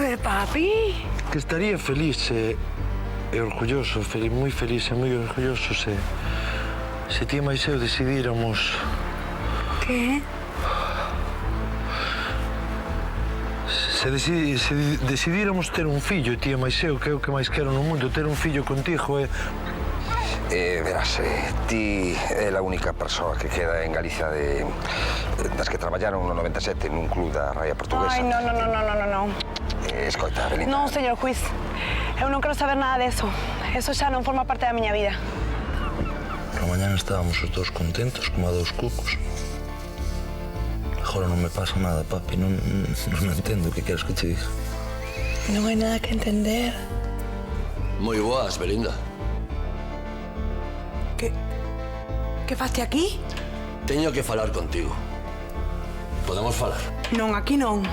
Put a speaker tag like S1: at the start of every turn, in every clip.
S1: ver, papi.
S2: Que estaría feliz e orgulloso, moi feliz e moi orgulloso se ti e máis eu decidíramos...
S1: Que?
S2: Se decidíramos ter un fillo, ti e máis eu, que é o que máis quero no mundo, ter un fillo contigo e...
S3: Verás, ti é a única persoa que queda en Galicia das que traballaron no 97 nun club da raia portuguesa.
S1: Ai, non.
S3: Escoita, Belinda.
S1: Non, señor juiz. Eu non quero saber nada deso. Eso xa non forma parte da miña vida.
S2: Por mañana estábamos os dous contentos, como a dous cucos. Agora non me pasa nada, papi. Non entendo o que queres que te diga.
S1: Non hai nada que entender.
S4: Moi boas, Belinda.
S1: Que faste aquí?
S4: Teño que falar contigo. Podemos falar?
S1: Non, aquí non.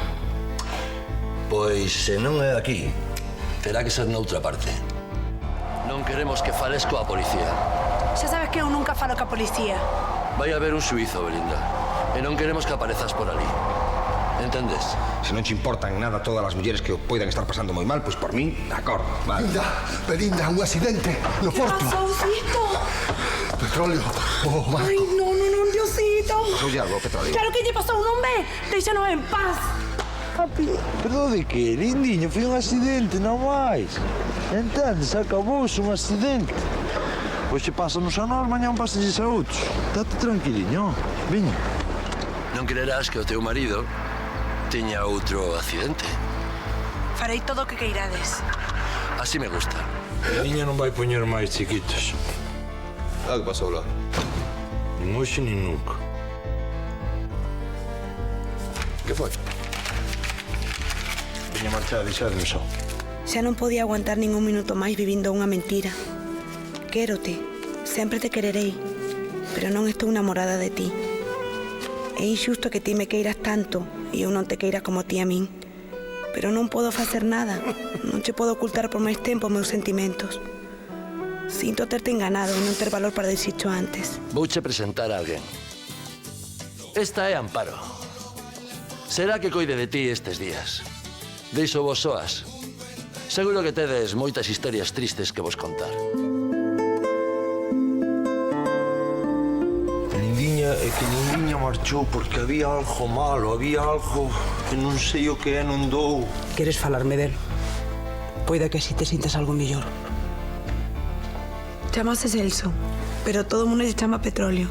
S4: Pois, se non é aquí, terá que ser noutra parte. Non queremos que fales coa policía.
S1: Xa sabes que eu nunca falo ca policía.
S4: Vai haber un xuízo, Belinda. E non queremos que aparezas por ali. Entendes?
S3: Se non te importan nada todas as mulleres que o poidan estar pasando moi mal, pois por min, de acordo, vale.
S5: Belinda, un accidente no porto.
S1: Que pasou, Cito?
S5: Petróleo.
S1: Ai, non, Diosito.
S3: Pasoulle algo, petróleo.
S1: Claro que lle pasou, non ve? Deixanos en paz. Papi.
S2: Pero de que, lindiño? Foi un accidente, non máis. Entendes? Acabouse un accidente. Hoxe pásanos a nós, mañán pásalles a outros. Date tranquiliño, viña.
S4: Non quererás que o teu marido tiña outro accidente.
S1: Farei todo o que queirades.
S4: Así me gusta.
S2: A niña non vai poñer máis chiquitos.
S4: Que pasou lá?
S2: Nin hoxe nin nunca.
S4: Que foi?
S2: Viña marchar, deixadme só.
S1: Xa non podía aguantar ningún minuto máis vivindo unha mentira. Quérote, sempre te quererei, pero non estou namorada de ti. É injusto que ti me queiras tanto e eu non te queira como ti a min. Pero non podo facer nada. Non te podo ocultar por máis tempo meus sentimentos. Sinto terte enganado e non ter valor para dixito antes.
S4: Vouche presentar a alguén. Esta é Amparo. Será que coide de ti estes días. Deixo vos soas. Seguro que tedes moitas historias tristes que vos contar.
S2: Lindiña, é que Lindiña marchou porque había algo malo, había algo que non sei o que é, non dou.
S6: Queres falarme del? Poida que así te sintas algo mellor.
S1: Chamase Celso, pero todo o mundo lle chama Petróleo.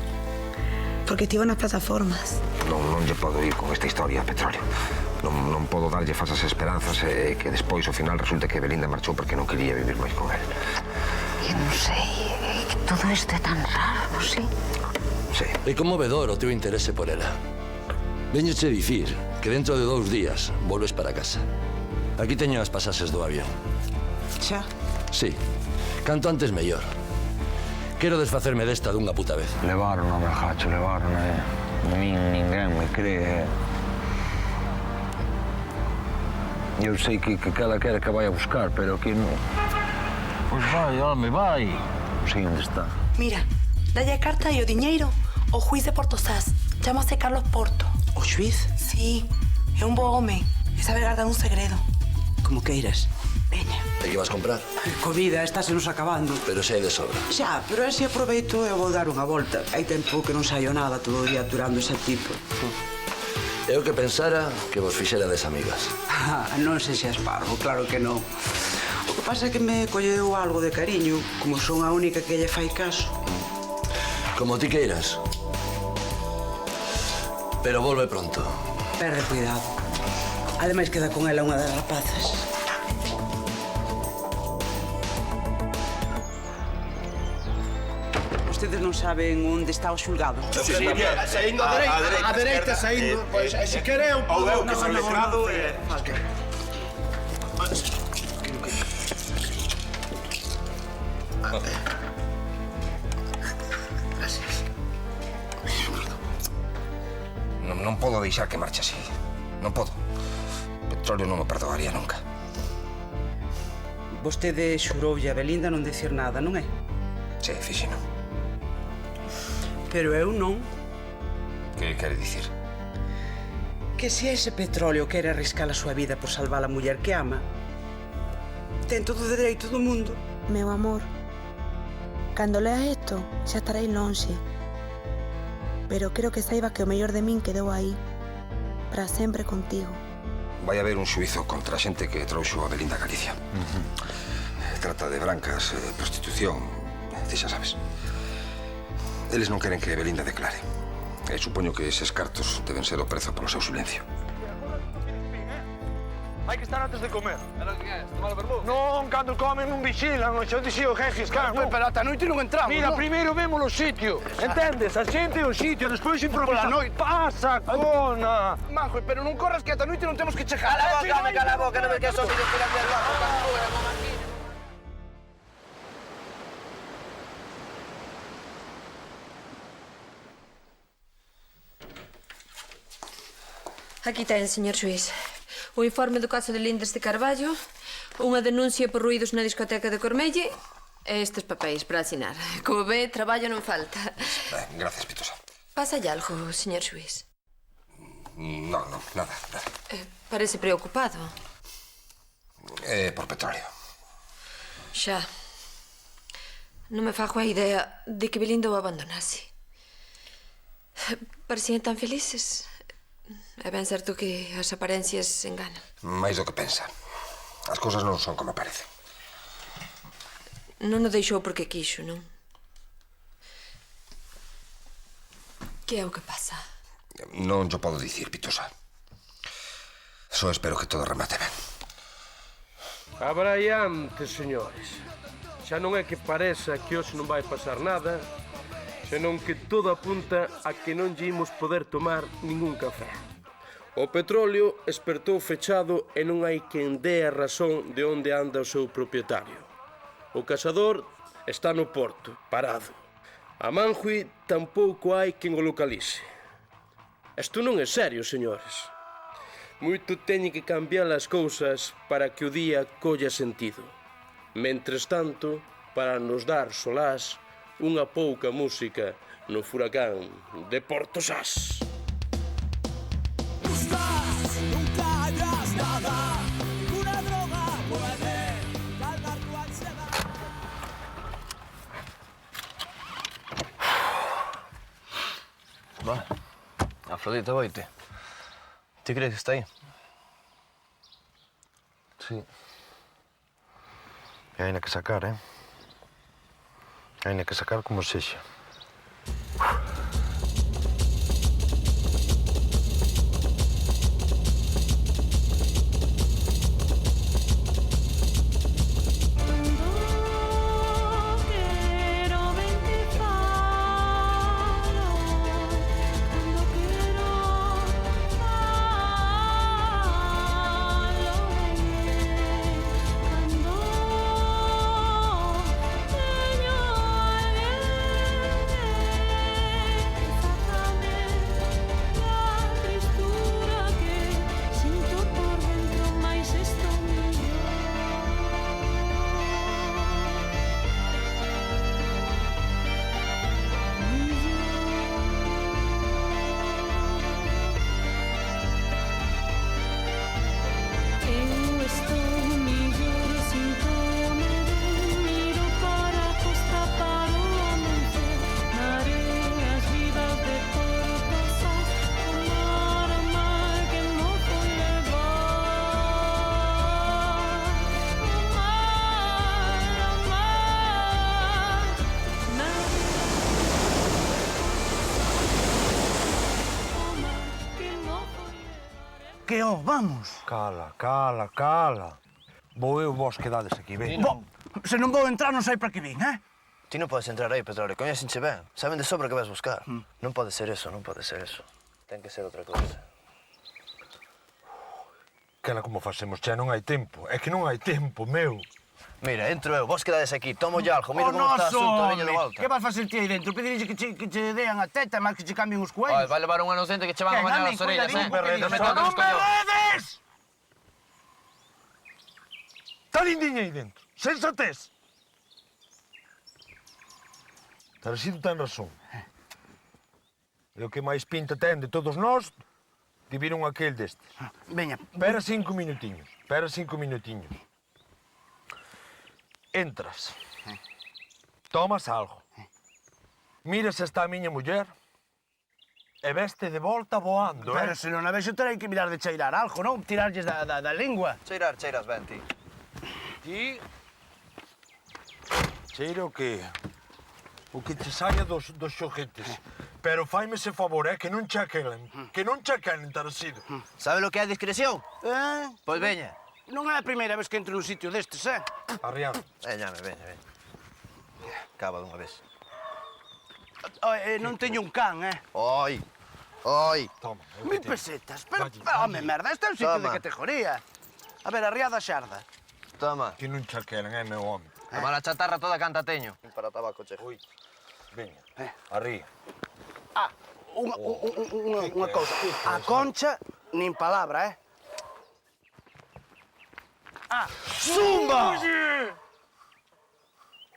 S1: Porque estivo nas plataformas.
S3: Non lle podo ir con esta historia, petróleo. Non podo darlle falsas esperanzas e que despois, ao final, resulte que Belinda marchou porque non quería vivir máis con él.
S7: Eu non sei, é que todo isto é tan raro, non sei.
S3: Sí.
S4: É conmovedor o teu interese por ela. Veñoche dicir que dentro de 2 días volves para casa. Aquí teño as pasaxes do avión.
S6: Xa?
S4: Sí, canto antes mellor. Quero desfacerme desta dunha puta vez.
S2: Levaron a Brajacho, levaron a min, ninguén me cree. Eu sei que cada quere que vai a buscar, pero que non. Pois vai, home, vai. Non sei onde está.
S1: Mira, dalle a carta e o diñeiro ao juiz de Portosás. Chámase Carlos Porto.
S6: O xuiz?
S1: Sí, é un bo home e sabe guardar un segredo.
S6: Como queiras.
S1: Veña.
S4: E que vas comprar?
S6: Comida, está se nos acabando.
S4: Pero sei de sobra.
S6: Xa, pero así aproveito e vou dar unha volta. Hai tempo que non saio nada todo o día aturando ese tipo.
S4: Eu que pensara que vos fixerades amigas.
S6: Non se xas parvo, claro que non. O que pasa é que me colleu algo de cariño, como son a única que lle fai caso.
S4: Como ti queiras. Pero volve pronto.
S6: Perde cuidado. Ademais queda con ela unha das rapazas. Ustedes non saben onde está o xulgado?
S5: Saindo a dereita, saindo. Pois, se quere, eu
S8: Ou eu que son letrado e...
S3: Non podo deixar que marche así. Non podo. Petróleo non o perdoaría nunca.
S6: Vostede xuroulle a Belinda non dicir nada, non é?
S3: Sí, fixino.
S6: Pero eu non.
S3: Que quere dicir?
S6: Que se ese petróleo quere arriscar a súa vida por salvar a muller que ama, ten todo o dereito do mundo.
S1: Meu amor, cando leas isto xa estaréis lonxe. Pero quero que saiba que o mellor de min quedou aí, para sempre contigo.
S3: Vai haber un xuizo contra a xente que trouxo a Belinda a Galicia. Trata de brancas, prostitución, ti xa sabes. Eles non queren que Belinda declare. E supoño que eses cartos deben ser o prezo polo seu silencio.
S5: Hai que estar antes de comer. Pero que é? Tomar o vermú? Non, cando comen non vixilan, xa dixía o Jejis, claro. Pero ata a noite non entramos, mira, primeiro vemos o sitio, entendes? A xente e o sitio, despois improvisamos. Pola noite. Pasa, cona! Manjo, pero non corras que ata a noite non temos que chegar. Cala a boca, non ves que son vídeos por aquí al lado.
S9: Aquí ten, señor xuiz. O informe do caso de Lindes de Carballo, unha denuncia por ruídos na discoteca de Cormelle e estes papéis para asinar. Como ve, traballo non falta.
S3: Gracias, Pitosa.
S9: Pasa algo, señor xuiz?
S3: No, nada.
S9: Parece preocupado.
S3: Por petróleo.
S9: Xa. Non me fago a idea de que Belinda o abandonase. Parecían tan felices. É ben certo que as aparencias enganan.
S3: Mais do que pensa. As cousas non son como parece.
S9: Non o deixou porque quixo, non? Que é o que pasa?
S3: Non yo podo dicir, Pitosa. Só espero que todo remate ben.
S5: Abraiante, señores. Xa non é que pareza que hoxe non vai pasar nada, senón que todo apunta a que non lle imos poder tomar ningún café. O petróleo espertou fechado e non hai quen dé a razón de onde anda o seu propietario. O casador está no porto, parado. A Manjui tampouco hai quen o localice. Isto non é serio, señores. Moito teñen que cambiar as cousas para que o día colla sentido. Mentres tanto, para nos dar solás, unha pouca música no furacán de Porto Sás.
S10: Va, Afrodita, voite. Ti crees que está aí?
S2: Sí. E haina que sacar, Haina que sacar como sexa.
S5: Que ó, vamos.
S2: Cala. Vou eu, vos quedades aquí, ven.
S5: Se non vou entrar, non sei para que vin,
S10: Ti non podes entrar aí, petróleo. Coñécenche ben. Saben de sobra que vas buscar. Non pode ser eso, non pode ser eso. Ten que ser outra cousa.
S2: Cala como facemos, xa non hai tempo. É que non hai tempo, meu.
S10: Mira, entro eu, vos quedades aquí, tomo lle algo, mira como está o asunto, veño de volta.
S5: Que vas facer ti aí dentro? Pedirille que che dean a teta, máis que che cambien os coelhos.
S10: Vai levar un inocente que che van a bañar as orellas,
S5: Non me redes!
S2: Está lindiña aí dentro. Sensatez. Tarasito ten razón. E o que máis pinta ten de todos nós Diviron aquel destes.
S8: Veña.
S2: Espera 5 minutiños. Espera 5 minutiños. Entras. Tomas algo. Miras se está a miña muller e veste de volta voando,
S8: Pero se non a vexo terei que mirar de cheirar algo, non? Tirarlles da lingua.
S10: Cheiras ben, ti.
S2: Ti... Cheira o que? O que te saia dos xoguetes. Pero faime ese favor, que non che aquelen. Que non che aquelen, Tarasido.
S10: Sabe lo que é discreción? Pois veña.
S8: Non é a primeira vez que entro nun sitio destes,
S2: Arriando.
S10: Veñame. Acaba dunha vez.
S8: Non teño un can,
S10: Oi.
S2: Toma.
S8: 1000 pesetas. Pero, home, merda, este é un sitio de
S10: Toma.
S8: categoría. A ver, arriada a xarda.
S10: Toma.
S2: Que non che aquelen, meu home.
S10: Toma a chatarra toda canta teño. Para o tabaco, che.
S2: Ui. Veña. Arrí.
S8: Unha cousa. A Concha, nin palabra,
S10: Zumba!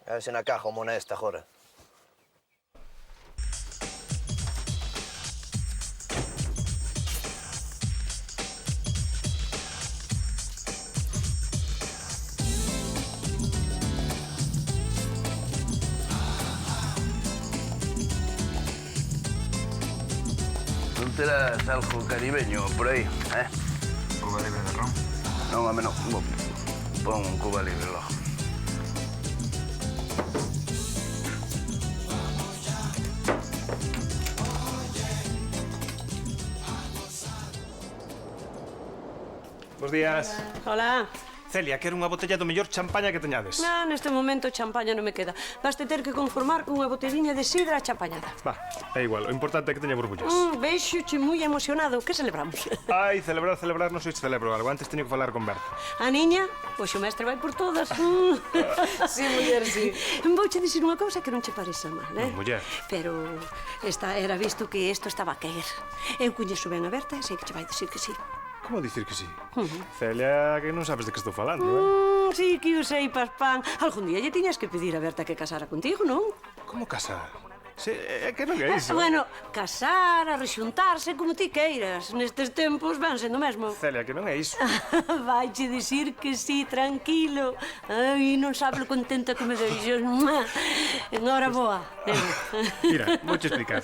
S10: A ver se na caja o monesta agora.
S8: Non terás algo caribeño por aí,
S3: Cuba libre de ron.
S8: Non, home, non. Pon un Cuba libre logo.
S11: Bos días.
S12: Hola.
S11: Celia, quero unha botella do mellor champaña que teñades.
S12: Non, neste momento champaña non me queda. Vaste ter que conformar cunha botelliña de sidra champañada.
S11: Va, é igual, o importante é que teña burbullas.
S12: Vexoche moi emocionado. Que celebramos?
S11: Ai, celebrar, non sei se celebro algo. Antes teño que falar con Berta.
S12: A niña? Pois o mestre vai por todas.
S9: Sí, muller, sí.
S12: Vouche dicir unha cousa que non che pareza mal,
S11: Muller.
S12: Pero esta era visto que isto estaba a caer. Eu coñezo ben a Berta e sei que che vai dicir que sí.
S11: Como dicir que sí? Celia, que non sabes de que estou falando,
S12: Sí que o sei, Paspán. Algún día lle tiñas que pedir a Berta que casara contigo, non?
S11: Como casar? É que non é iso.
S12: Bueno, casar, arrexuntarse, como ti queiras. Nestes tempos van sendo mesmo.
S11: Celia, que non é iso.
S12: Vaiche dicir que sí, tranquilo. Ai, non sabe lo contenta que me deixo. Enhora boa.
S11: Mira, vouche explicar.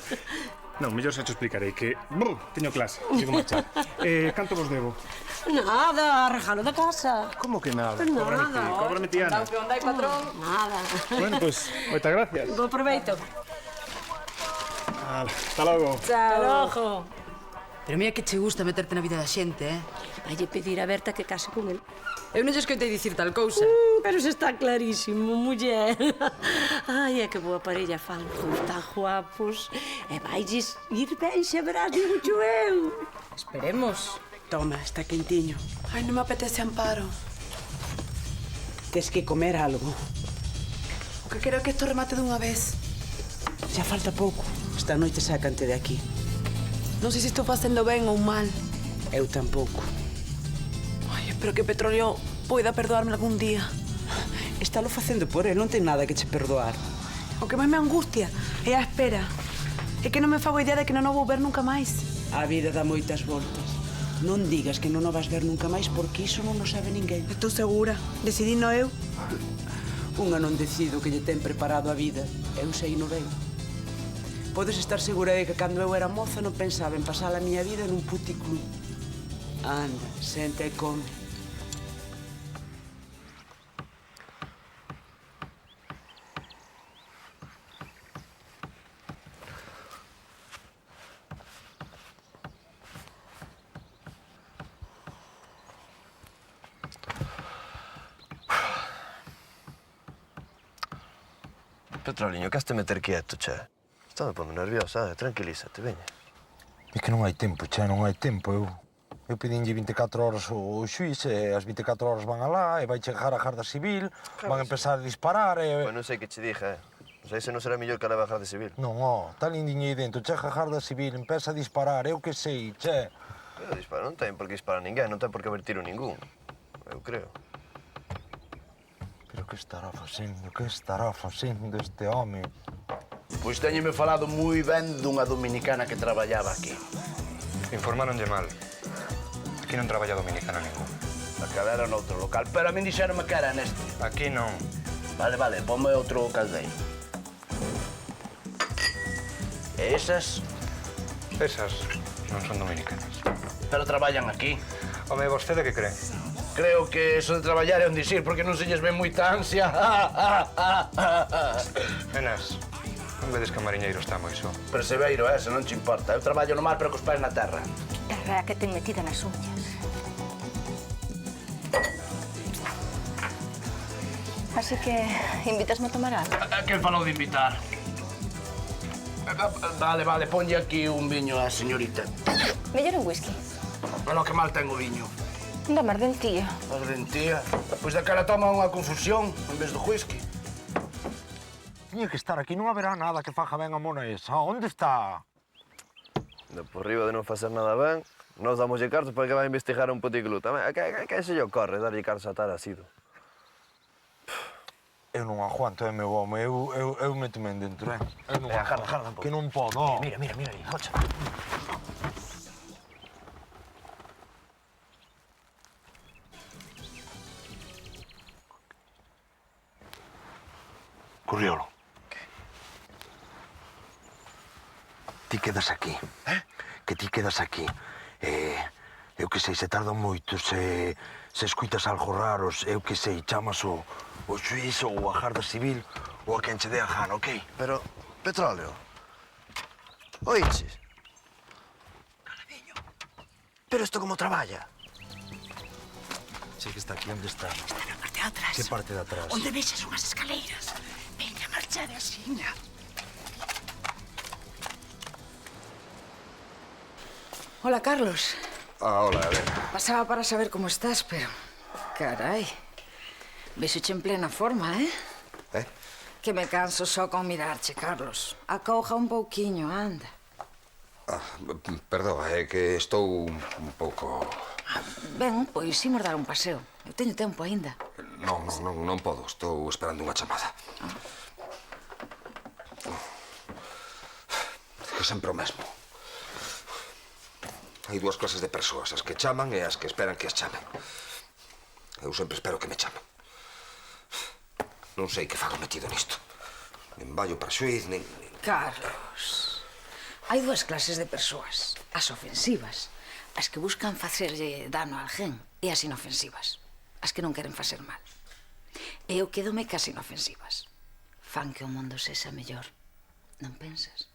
S11: Non, mellor xa te explicarei que... teño clase, sigo marchar. Canto vos debo?
S12: Nada, regalo da casa.
S11: Como que nada?
S12: Nada.
S11: Cóbrame ti, Ana.
S9: Ondai, patrón.
S12: Nada.
S11: Bueno, pois, moitas gracias.
S12: Bo proveito.
S11: Hasta logo.
S12: Hasta logo.
S13: Pero mira que che gusta meterte na vida da xente,
S12: Vaille pedir a Berta que case con el.
S13: Eu non lle escoitei dicir tal cousa.
S12: Pero se está clarísimo, muller. Ai, é que boa parella fan, tan guapos. E vailles ir ben, xa verás, digo eu.
S13: Esperemos.
S6: Toma, está quentiño.
S13: Ai, non me apetece, Amparo.
S6: Tes que comer algo.
S13: O que quero é que isto remate dunha vez.
S6: Xa falta pouco. Esta noite sácante de aquí.
S13: Non sei se estou facendo ben ou mal.
S6: Eu tampouco.
S13: Ai, espero que Petróleo poida perdoarme algún día.
S6: Estalo facendo por el, non ten nada que che perdoar.
S13: O que máis me angustia é a espera. É que non me fago idea de que non o vou ver nunca máis.
S6: A vida dá moitas voltas. Non digas que non o vas ver nunca máis porque iso non o sabe ninguén.
S13: Estou segura. Decidino eu.
S6: Unha non decido que lle ten preparado a vida. Eu sei no ben. Podes estar segura de que cando eu era moza non pensaba en pasar a miña vida nun puticlub. Anda, senta e come.
S10: Petroliño, que has de meter quieto, che. Está me pondo nerviosa, tranquilízate, veña.
S2: É que non hai tempo, che, non hai tempo. Eu pedinlle 24 horas ao xuiz e as 24 horas van alá e vai chegar a Garda Civil, van a empezar a disparar e...
S10: Pois non sei que che diga, Non sei se non será mellor que leve a Garda Civil.
S2: Non, está lindiño aí dentro, chega a Garda Civil, empeza a disparar, eu que sei, che.
S10: Pero dispara, non ten por que disparar ninguén, non ten por que haber tiro ningún. Eu creo.
S2: Pero que estará facendo este home?
S8: Pois teñeme falado moi ben dunha dominicana que traballaba aquí.
S14: Informaronlle mal. Aquí non traballa dominicana ningún.
S8: A cadera noutro local, pero a min dixeronme que era neste.
S14: Aquí non.
S8: Vale, ponme outro caldeiro. E esas?
S14: Esas non son dominicanas.
S8: Pero traballan aquí.
S14: Home, vostede que cree?
S8: Creo que eso de traballar é un dicir, porque non se lles ve moita ansia.
S14: Nenas, non vedes que o mariñeiro está moi só.
S8: Perseveiro, se non te importa. Eu traballo no mar, pero cos pés na terra.
S7: Terra que ten metida nas uñas. Así que invitasme a tomar algo.
S8: Quen falou de invitar? Vale, ponlle aquí un viño á señorita.
S7: Mellor un whisky.
S8: Bueno, que mal ten o viño.
S7: Da mardentía.
S8: Mardentía? Pois da cara toma unha confusión en vez do whisky.
S2: Tiña que estar aquí, non haberá nada que faja ben a mona esa. Onde está?
S10: De por riba de non facer nada ben, nós damoslle cartos para que vai investigar un puticlú tamén. Que se lle ocorre darlle cartos a tal asido?
S2: Eu non aguanto, meu home. Eu meto-me dentro, Eu non aguanto.
S8: Jarda un pouco.
S2: Que non podo.
S8: Mira aí, jocha.
S2: Curriolo. Ti quedas aquí. Que ti quedas aquí. Eu que sei, se tarda moito, se escuitas algo raros, eu que sei, chamas o xuiz ou a Garda Civil ou a quen che dé a gana, ok?
S10: Pero, petróleo. Oiches? Pero isto como traballa?
S2: Sei que está aquí, onde está?
S12: Está na parte de atrás.
S2: Que parte de atrás?
S12: Onde vexes unhas escaleiras. Veña, marcha de asiña.
S15: Hola, Carlos.
S3: Hola, Elena.
S15: Pasaba para saber como estás, pero... Carai. Vexoche en plena forma, Que me canso só con mirarche, Carlos. Acouja un pouquiño, anda.
S3: Perdoa, é que estou un pouco...
S15: Ben, pois imos dar un paseo. Eu teño tempo aínda.
S3: Non podo, estou esperando unha chamada. Que sempre o mesmo. Hai dúas clases de persoas, as que chaman e as que esperan que as chamen. Eu sempre espero que me chamen. Non sei que fago metido nisto. Nen vallo para xuiz, nen...
S15: Carlos, hai dúas clases de persoas. As ofensivas, as que buscan facerlle dano a alguén, e as inofensivas, as que non queren facer mal. E eu quédome cas inofensivas. Fan que o mundo sexa mellor. Non pensas?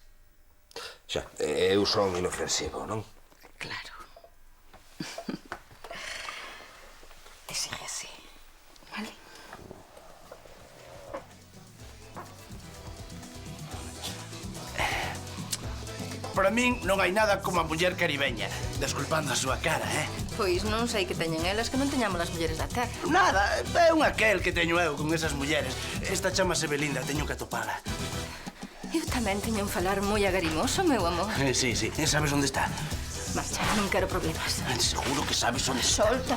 S3: Xa, eu son inofensivo, non?
S15: Claro. E sigue así, vale?
S8: Para min non hai nada como a muller caribeña. Desculpando a súa cara,
S9: Pois non sei que teñen elas que non teñamos as mulleres da terra.
S8: Nada, é un aquel que teño eu con esas mulleres. Esta chamase Belinda, teño que atopala.
S9: Eu tamén teño un falar moi agarimoso, meu amor.
S8: Sí, sabes onde está?
S9: Marcha, non quero problemas.
S8: Seguro que sabes onde está.
S9: Solta.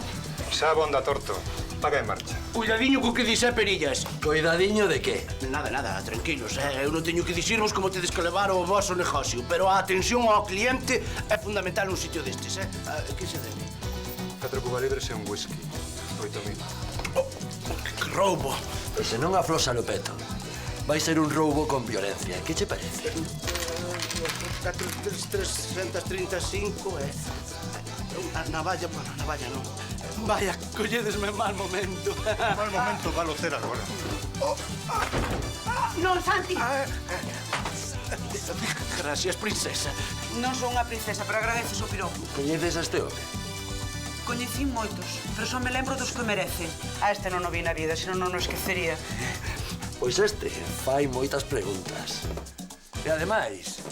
S14: Xa bonda torto. Paga en marcha.
S8: Cuidadiño co que dixe Perillas.
S4: Cuidadiño de que?
S8: Nada, tranquilos, Eu non teño que dicirvos como tedes que levar o vosso negocio, pero a atención ao cliente é fundamental nun sitio destes, Que se debe?
S14: 4 Cuba Libres e un whisky. 8.000.
S8: Que roubo.
S4: E se non aflosa no peto, vai ser un roubo con violencia. Que che parece?
S8: 335, A navalla, bueno, a navalla non. Vaya, colledesme en mal momento.
S14: Mal momento, valo ser agora.
S12: Non, Santi!
S8: Gracias, princesa.
S6: Non son unha princesa, pero agradeces o piropo.
S4: Coñeces a este home?
S6: Coñecín moitos, pero só me lembro dos que merecen. A este non o vi na vida, senón non o esquecería.
S4: Pois este fai moitas preguntas. E ademais,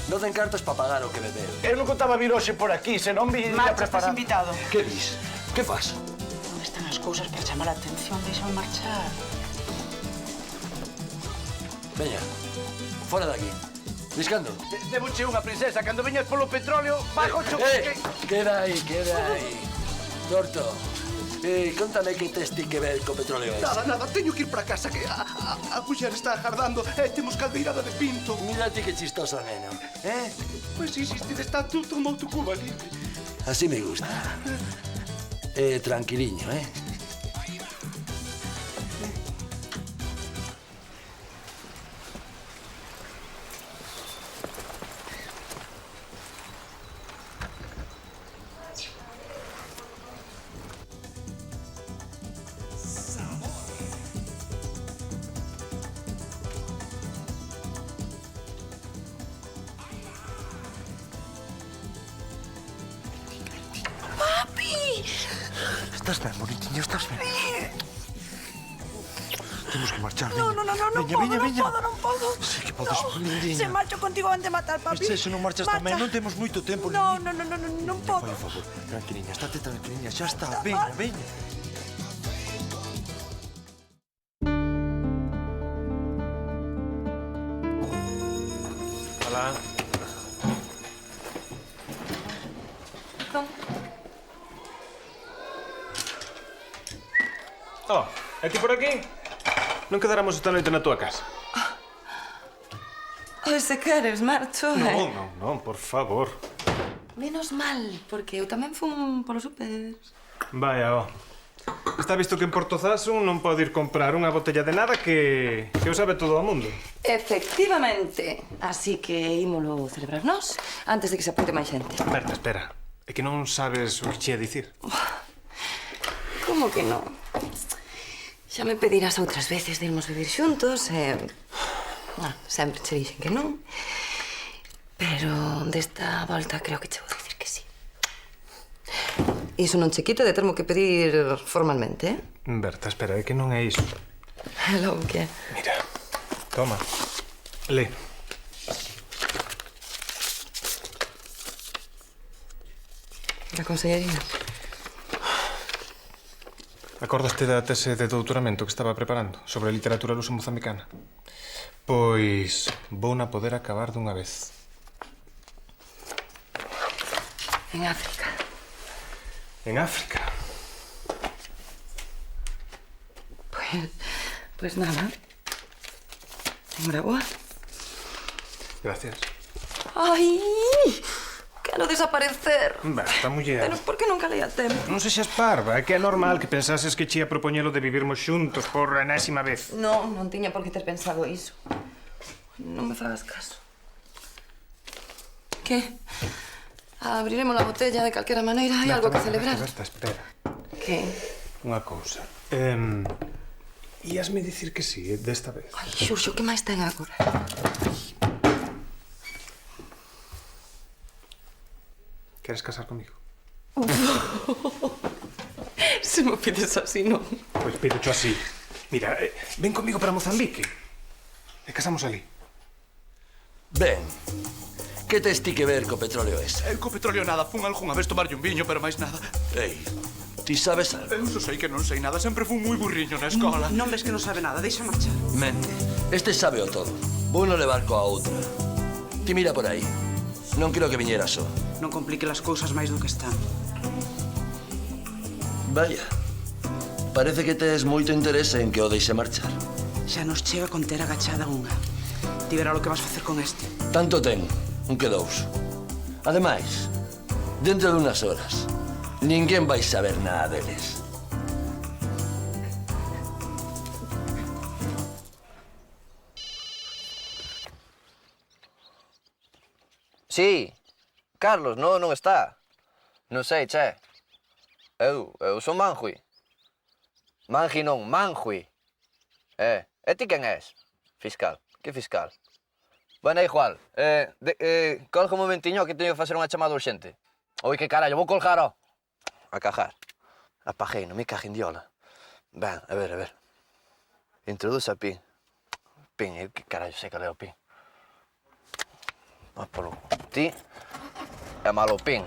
S4: non ten cartas para pagar o que bebeu.
S8: Eu non contaba vir hoxe por aquí, se non vi...
S6: Marcha, estás invitado.
S4: Que dis? Que fas?
S6: Onde están as cousas para chamar a atención? Deixame marchar.
S4: Veña, fora daqui. Riscando.
S8: Debuche unha princesa, cando veñas polo petróleo, bajo cho...
S4: Queda aí. Torto. Contame que tes ti que ver co petróleo ese.
S8: Nada, teño que ir para casa, que a muller está agardando e temos caldeirada de pinto.
S4: Mira ti que chistoso, neno.
S8: Pois se insistides tanto, toma tu cuba libre.
S4: Así me gusta. Tranquiliño,
S2: Estás ben, bonitinho, estás ben. Temos que marchar,
S13: No,
S2: veña.
S13: non podo.
S2: Sí que podes, lindinha.
S13: Se marcho contigo van de matar, papi.
S2: Se non marchas tamén, non temos moito tempo,
S13: No,
S2: lindinha.
S13: non podo.
S2: Por favor, tranquiliña, estate tranquiliña, xa está. Veña.
S11: Hola. Oh, é ti por aquí? Non quedaramos esta noite na túa casa?
S16: Se queres, marcho.
S11: Non, por favor.
S16: Menos mal, porque eu tamén fun polo super.
S11: Vaya, Está visto que en Portozás un non pode ir comprar unha botella de nada que o sabe todo o mundo.
S16: Efectivamente. Así que ímolo celebrar nós antes de que se apunte máis xente.
S11: Berta, espera. É que non sabes o que che ia dicir.
S16: Como que non? Xa me pedirás outras veces de irmos vivir xuntos e... sempre che dixen que non. Pero desta volta creo que che vou dicir que sí. Iso non che quita de termo que pedir formalmente,
S11: Berta, espera, é que non é iso.
S16: Logo que é?
S11: Mira, toma. Lé.
S16: A consellería.
S11: Acordaste da tese de doutoramento que estaba preparando sobre literatura luso-mozambicana? Pois vou na poder acabar dunha vez.
S16: En África.
S11: En África?
S16: Pues nada. Enhorabuena.
S11: Gracias.
S16: Ai! Quero desaparecer.
S11: Berta, muller.
S16: Pero por que non calei a tempo?
S11: Non sexas parva, é que é normal que pensases que che ia propoñelo de vivirmos xuntos por enésima vez.
S16: Non tiña por que ter pensado iso. Non me fagas caso. Que? Abriremos a botella de calquera maneira. Hai algo que celebrar.
S11: Berta, espera.
S16: Que?
S11: Unha cousa. Iasme dicir que sí, desta vez.
S16: Ai, Xurxo, que máis ten agora?
S11: Queres casar comigo?
S16: Se me pides así, non.
S11: Pois pidocho así. Mira, ven comigo para Mozambique. E casamos ali.
S4: Ben, que tes ti que ver co petróleo ese?
S8: Co petróleo nada, fun algunha vez tomarlle un viño, pero máis nada.
S4: Ei, ti sabes algo?
S8: Eu só sei que non sei nada, sempre fun moi burriño na escola.
S6: Non ves que non sabe nada, deixa marchar.
S4: Mente, este sabe o todo. Vou no levar coa outra. Ti mira por aí. Non creo que viñera só.
S6: Non complique as cousas máis do que están.
S4: Vaya, parece que tes moito interese en que o deixe marchar.
S6: Xa nos chega con ter agachada unha. Ti verá o que vas facer con este.
S4: Tanto ten, un que dous. Ademais, dentro de unas horas, ninguén vai saber nada deles.
S10: Sí, Carlos, non está. Non sei, che. Eu son Manjui. Manji non, Manjui. E ti quen és? Fiscal. Que fiscal? Bueno, é igual. Colga un momentiño que teño que facer unha chamada urxente. Oi, que carallo, vou colgar, ó. A cajar. Apaguei, non me caje en diola. Ben, a ver. Introduce a Pin. Pin, que carallo sei que é o Pin. Vas polo ti e malo Pin.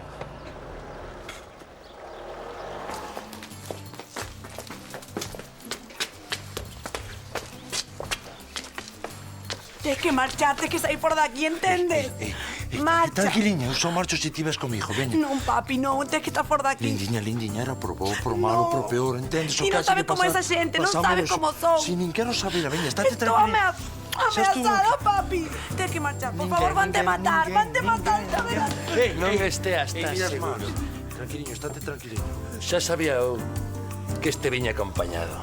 S13: Tens que marchar, tens que sair por daqui, entendes? Marcha.
S2: Tranquiliña, eu só marcho se ti ves comigo, veña.
S13: Non, papi, non, tens que estar fora daqui.
S2: Lindiña, era por bo, por malo, por peor, entendes?
S13: Ti non sabes como esa xente, non sabes como son.
S2: Si, nin quero saber, veña, estate
S13: Estou
S2: tranquila.
S13: ameazada, papi. Tens que marchar, por favor, van te matar, xa verás.
S4: Non esteas tan seguro.
S2: Tranquiliño, estate tranquiliño.
S4: Xa sabía eu que este viña acompañado.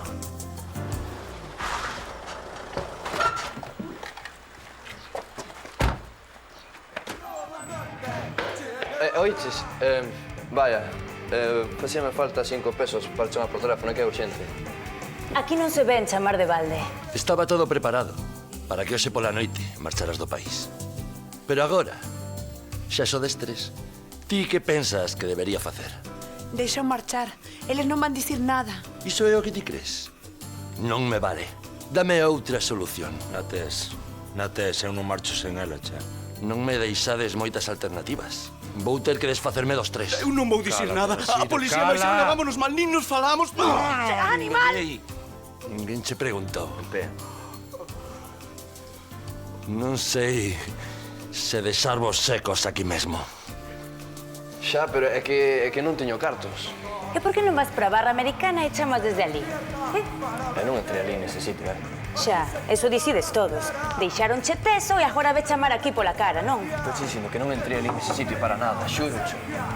S10: Oiches, vaya, facíame falta 5 pesos para chamar por teléfono, que é urxente.
S17: Aquí non se ven chamar de balde.
S4: Estaba todo preparado para que hoxe pola noite marcharas do país. Pero agora, xa sodes tres, ti que pensas que debería facer?
S13: Deixa marchar, eles non van dicir nada.
S4: Iso é o que ti crees? Non me vale. Dame outra solución.
S2: Natés, eu non marcho sen ela, che.
S4: Non me deixades moitas alternativas. Vou ter que desfacerme dos tres.
S8: Eu non vou dicir nada. A policía vai ser levámonos mal, nin nos falamos.
S13: ¡Animal!
S4: Ei, ninguén che preguntou. Non sei se deixarvos secos aquí mesmo.
S10: Xa, pero é que non teño cartos.
S17: E por que non vas para a barra americana e chamas desde ali?
S10: Eu non entrei ali nese sitio,
S17: Xa, eso dicides todos. Deixaronche teso e agora ve chamar aquí pola cara, non?
S10: Estou dicindo que non entrei ali nese sitio para nada, xuro.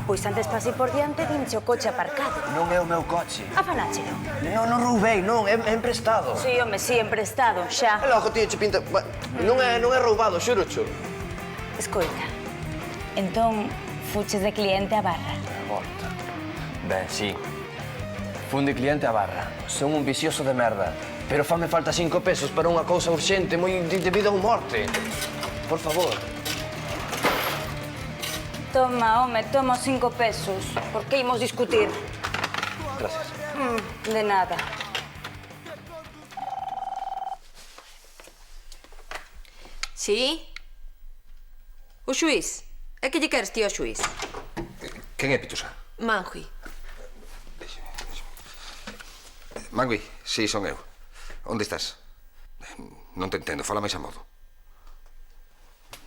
S17: Pois antes pasei por diante dinche o coche aparcado.
S10: Non é o meu coche.
S17: Afanáchelo.
S10: Non roubei, non, é emprestado.
S17: Si, home, si, emprestado, xa.
S10: E logo tiñeche pinta... Non é roubado, xuro.
S17: Escoita, entón, fuches de cliente á barra.
S10: Morta. Ben, sí. Fun de cliente á barra. Son un vicioso de merda. Pero fame falta 5 pesos para unha cousa urxente, moi de vida ou morte. Por favor.
S17: Toma, home, toma os 5 pesos. Por que imos discutir?
S10: Gracias.
S17: De nada.
S9: Sí? O xuiz? É que lle queres ti ao xuiz?
S3: Quen é Pitusa?
S9: Manjui.
S3: Mangui, sí, son eu. Onde estás? Non te entendo, fala máis a modo.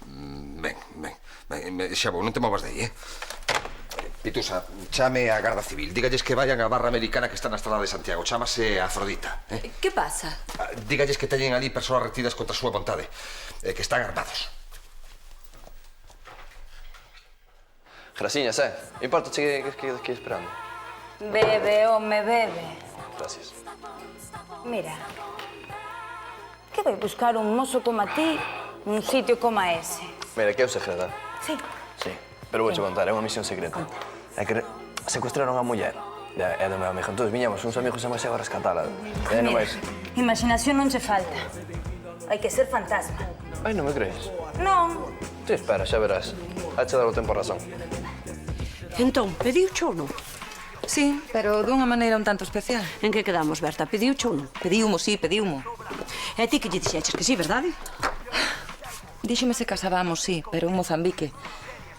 S3: Ben, xa vou, non te movas de aí, Pitusa, chame a Garda Civil. Dígalles que vayan á barra americana que está na estrada de Santiago. Chámase Afrodita.
S9: Que pasa?
S3: Dígalles que teñen ali persoas retidas contra a súa vontade. Que están armados.
S10: Grasiñas, importa que esperando.
S17: Bebe, home, bebe.
S10: Gracias.
S17: Mira, que vai buscar un mozo como a ti nun sitio como a ese?
S10: Mira, que é o segredo.
S17: Sí.
S10: Sí, pero vouche contar, é unha misión secreta. É que secuestraron a muller. É do meu amigo. Entón, viñamos uns amigos e máis a rescatala. E non máis...
S17: Imaginación non che falta. Hai que ser fantasma.
S10: Ai, non me crees?
S17: Non.
S10: Ti espera, xa verás. Hache dar o tempo razón.
S12: Entón, pediuche ou non?
S15: Sí, pero dunha maneira un tanto especial.
S12: En que quedamos, Berta? Pediuche ou non?
S15: Pediumo, sí, pediumo.
S12: E ti que lle dixeches que sí, verdade?
S15: Díxome se casábamos, sí, pero en Mozambique.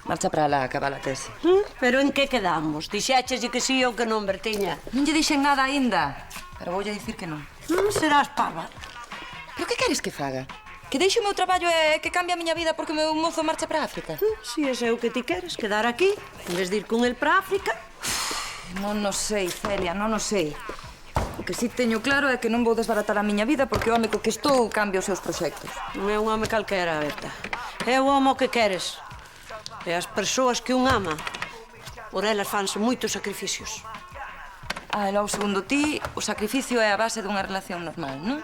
S15: Marcha para lá, acaba a tese.
S12: Pero en que quedamos? Dixeches que sí ou que non, Bertiña?
S15: Non lle dixen nada aínda, pero voulle dicir que non.
S12: Serás pava.
S15: Pero que queres que faga? Que deixe o meu traballo e que cambie a miña vida porque o meu mozo marcha para África?
S12: Si ese é o que ti queres, quedar aquí, en vez de ir con el para África.
S15: Non o sei, Celia, non o sei. O que sí teño claro é que non vou desbaratar a miña vida porque o home co que estou cambia os seus proxectos.
S12: Non é un home calquera, Berta. É o home que queres. E as persoas que un ama, por elas fanse moitos sacrificios.
S15: E logo, segundo ti, o sacrificio é a base dunha relación normal, non?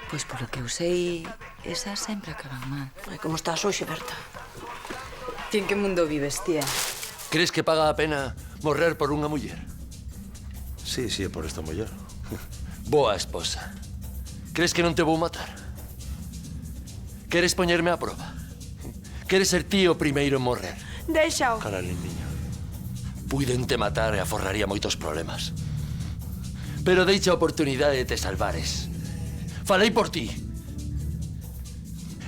S15: Pois polo que eu sei, esas sempre acaban mal.
S12: Ai, como estás hoxe, Berta?
S15: Ti en que mundo vives, tía?
S4: Crees que paga a pena morrer por unha muller?
S2: Sí, é por esta muller.
S4: Boa esposa. Crees que non te vou matar? Queres poñerme a prova? Queres ser ti o primeiro en morrer?
S13: Deixao.
S2: Cara, lindiña.
S4: Puidente matar e aforraría moitos problemas. Pero deixa a oportunidade de te salvares. Falei por ti.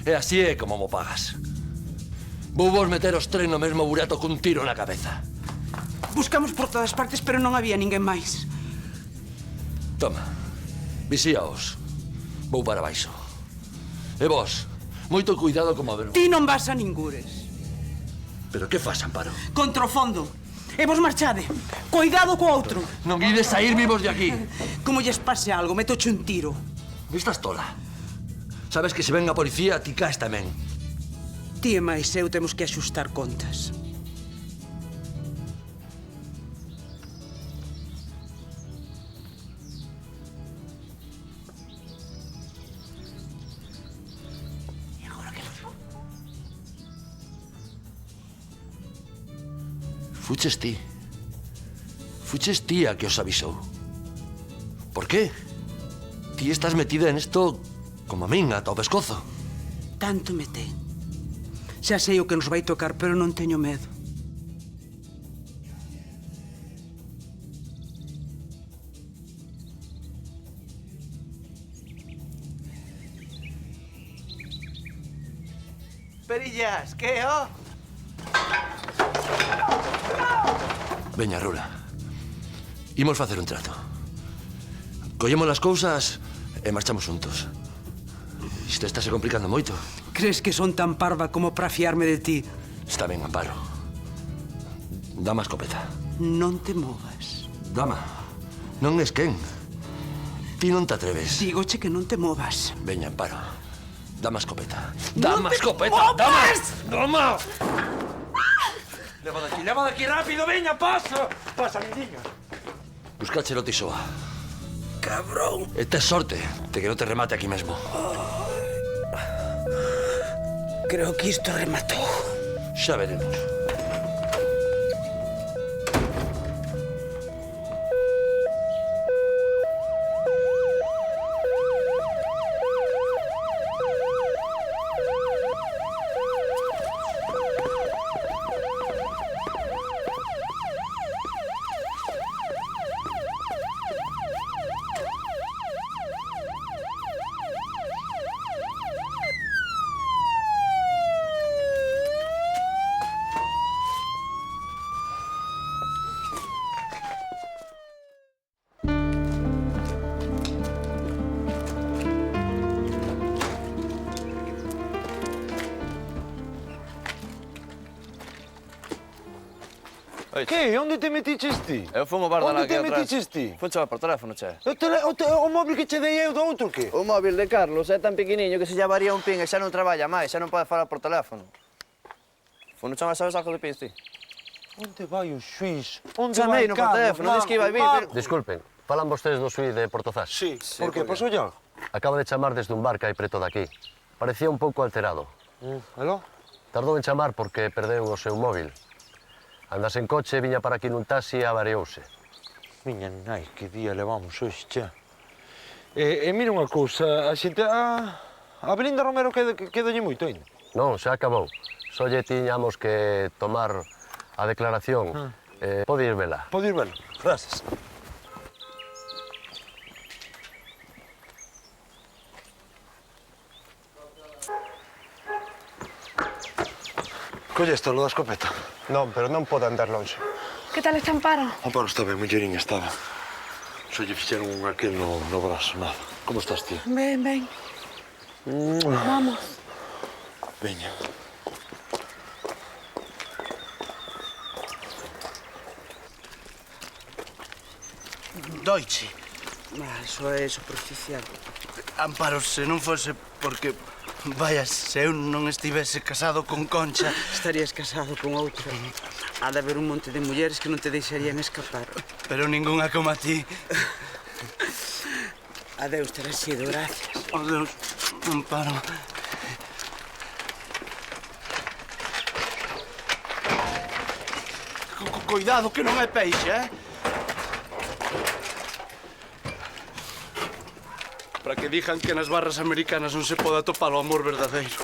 S4: E así é como mo pagas. Vou vos meter os tres no mesmo burato cun tiro na cabeza.
S13: Buscamos por todas partes, pero non había ninguén máis.
S4: Toma, vixíaos. Vou para baixo. E vos, moito cuidado como a ver...
S13: Ti non vas a ningures.
S4: Pero que fas, Amparo?
S6: Contra o fondo. E vos marchade. Cuidado co outro.
S4: Non ides sair vivos de aquí.
S6: Como lles pase algo, metoche un tiro.
S4: Estás tola. Sabes que se ven a policía, ti caes tamén.
S6: Ti e máis eu temos que axustar contas.
S4: Fuches ti. Fuches ti a que os avisou. Por qué? Ti estás metida en esto como a min, ata o pescozo.
S6: Tanto me ten. Xa sei o que nos vai tocar, pero non teño medo.
S8: Perillas, que, ó?
S4: Veña, Rula. Imos facer un trato. Collemos as cousas e marchamos juntos. Isto estáse complicando moito.
S6: Crees que son tan parva como para fiarme de ti?
S4: Está ben, Amparo. Dama a escopeta.
S6: Non te movas.
S4: Dama, non es quen. Ti non te atreves.
S6: Dígoche que non te movas.
S4: Veña, Amparo. Dama a escopeta.
S6: Non
S4: Dama a
S6: te
S4: escopeta.
S6: movas!
S4: Dama!
S5: Leva daqui rápido, veña, pasa! Pasa, niño.
S4: Buscáchelo ti soa.
S6: Cabrón.
S4: E tes sorte de que non te remate aquí mesmo.
S6: Creo que isto rematou.
S4: Xa veremos.
S2: Que? Onde te metiches ti?
S10: Eu fui ao bar da
S2: Onde
S10: aquí
S2: te
S10: atrás.
S2: metiches ti?
S10: Fui chamar por teléfono, che.
S2: O móvil que che dei eu do outro, que?
S10: O móvil de Carlos é tan pequeniño que se lle varía un pin e xa non traballa máis, xa non pode falar por teléfono. Fui no chamar, sabes algo de pins, ti?
S2: Onde vai o xuiz? Onde
S10: Chamei
S2: vai
S10: no por teléfono, dis que iba a vir, pero...
S18: Disculpen, falan vostedes do xuiz de Portozás?
S2: Sí, por que? Pasou ya?
S18: Acaba de chamar desde un bar que hai preto daqui. Parecía un pouco alterado.
S2: Aló?
S18: Tardou en chamar porque perdeu o seu móvil. Andas en coche, viña para aquí nun taxi e avareouse.
S2: Miña nai, que día levamos hoxe, xa. E mira unha cousa, a xente... A Belinda Romero quedalle moito ainda.
S18: Non, xa acabou. Só lle tiñamos que tomar a declaración. Pode ir vela.
S2: Pode ir vela. Gracias. Colle esto, lo da escopeta.
S11: Non, pero non pode andar longe.
S13: Que tal está Amparo?
S2: Amparo está ben, mulleriña estaba. Só lle fixeron aquel no brazo, nada. Como estás, tía?
S13: Ben, ben. Vamos.
S2: Veña.
S8: Doiche.
S6: Iso é superficial.
S8: Amparo, se non fose porque... Vaya, se eu non estivese casado con Concha...
S6: Estarías casado con outra. Ha de haber un monte de mulleres que non te deixarían escapar.
S8: Pero ningunha como a ti.
S6: Adeus, terás sido, gracias.
S8: Adeus, Amparo. Cuidado que non é peixe, Para que digan que nas barras americanas non se pode atopar o amor verdadeiro.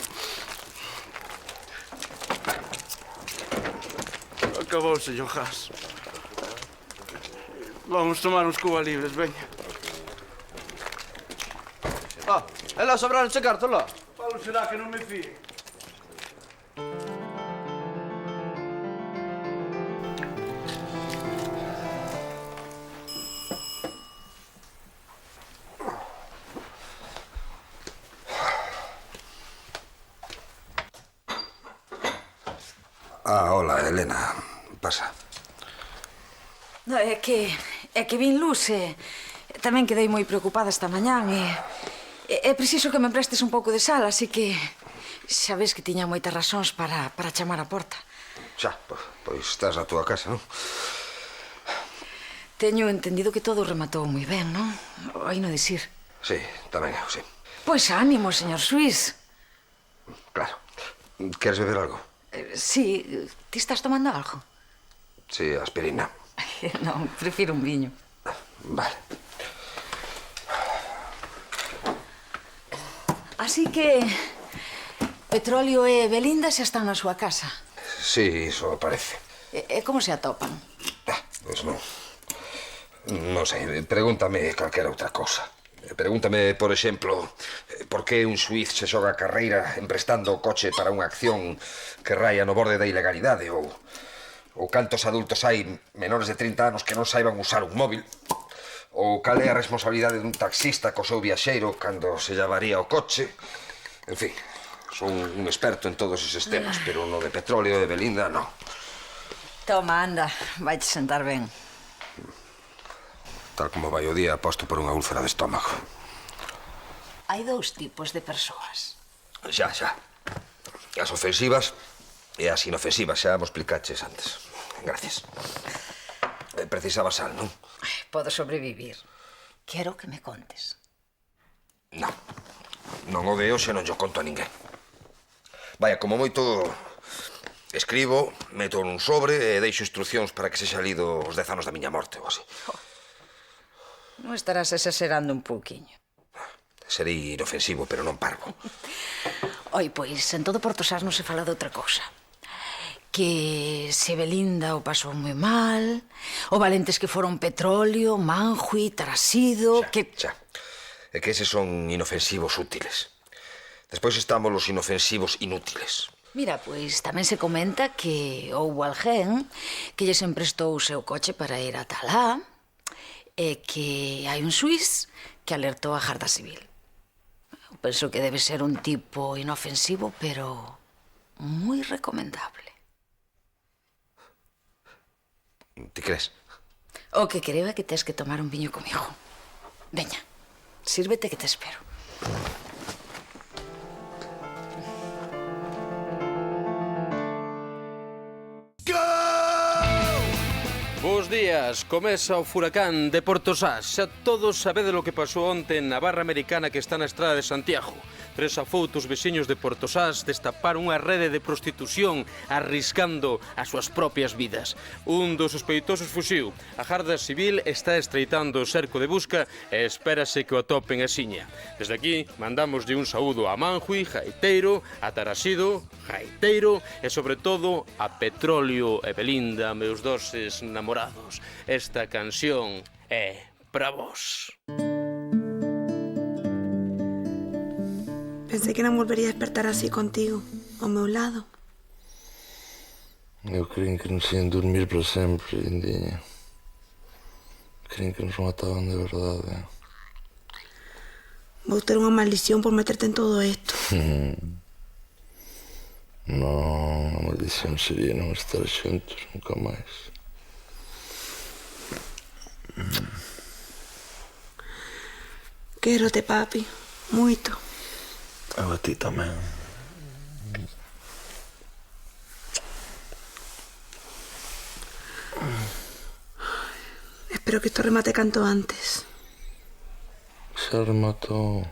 S8: Acabouse, Johás. Vamos tomar uns Cuba libres, veña.
S10: Ela sobraron che cartos, lá.
S8: Paulo será que non me fíe.
S3: Hola, Elena. Pasa.
S15: No, é que vin luz e tamén quedei moi preocupada esta mañán e é preciso que me prestes un pouco de sal, así que xa ves que tiña moitas razóns para chamar a porta.
S3: Xa, pois estás na túa casa, non?
S15: Teño entendido que todo rematou moi ben, non? Oino dicir.
S3: Sí, tamén eu, sí.
S15: Pois ánimo, señor Suís.
S3: Claro. Queres beber algo?
S15: Sí, ti estás tomando algo?
S3: Sí, aspirina.
S15: Non, prefiro un viño.
S3: Vale.
S15: Así que Petróleo e Belinda xa están na súa casa.
S3: Sí, iso parece.
S15: E como se atopan?
S3: Pois non. Non sei, pregúntame calquera outra cousa. Pregúntame, por exemplo, por que un xuiz se xoga a carreira emprestando o coche para unha acción que raia no borde da ilegalidade ou cantos adultos hai menores de 30 anos que non saiban usar un móvil ou cal é a responsabilidade dun taxista co seu viaxeiro cando se llavaría o coche. En fin, son un experto en todos eses temas, pero no de Petróleo e Belinda, non.
S15: Toma, anda, vai te sentar ben.
S3: Tal como vai o día, aposto por unha úlcera de estómago.
S15: Hai dous tipos de persoas.
S3: Xa. As ofensivas e as inofensivas, xa mo explicaches antes. Gracias. Precisaba sal, non?
S15: Podo sobrevivir. Quero que me contes.
S3: Non o de hoxe non yo conto a ninguén. Vaya, como moito escribo, meto nun sobre e deixo instruccións para que sexa lido os 10 anos da miña morte ou así.
S15: Non estarás exagerando un pouquiño.
S3: Serei inofensivo, pero non parvo.
S15: Oi, pois, en todo Portosás non se fala de outra cousa. Que se Belinda o pasou moi mal, o valentes que foron Petróleo, Manjui, Tarasido,
S3: Xa. É que eses son inofensivos útiles. Despois estamos os inofensivos inútiles.
S15: Mira, pois tamén se comenta que houbo alguén que lles emprestou o seu coche para ir a Talá e que hai un xuiz que alertou a Garda Civil. Penso que debe ser un tipo inofensivo, pero moi recomendable.
S3: Ti crees?
S15: O que creo é que tes que tomar un viño comigo. Veña, sírvete que te espero.
S5: Bos días, comeza o furacán de Portosás. Xa todos sabedes lo que pasou onte na barra americana que está na estrada de Santiago. 3 afoutos veciños de Portosás destaparon unha rede de prostitución arriscando as súas propias vidas. Un dos sospeitosos fuxiu. A Garda Civil está estreitando o cerco de busca e espérase que o atopen axiña. Desde aquí mandamoslle un saúdo a Manjui, gaiteiro, a Tarasido, gaiteiro e sobre todo a Petróleo e Belinda, meus doses namorados. Esta canción é para vos.
S1: Pensé que non volvería a despertar así contigo, ao meu lado.
S2: Eu creio que nos ian dormir para sempre, Lindinha. Creio que nos mataban de verdade.
S1: Vou ter unha maldición por meterte en todo isto.
S2: Non, a maldición sería non estar xuntos nunca máis.
S1: Quérote, papi, moito.
S2: Eu a ti tamén.
S1: Espero que isto remate canto antes.
S2: Xa rematou.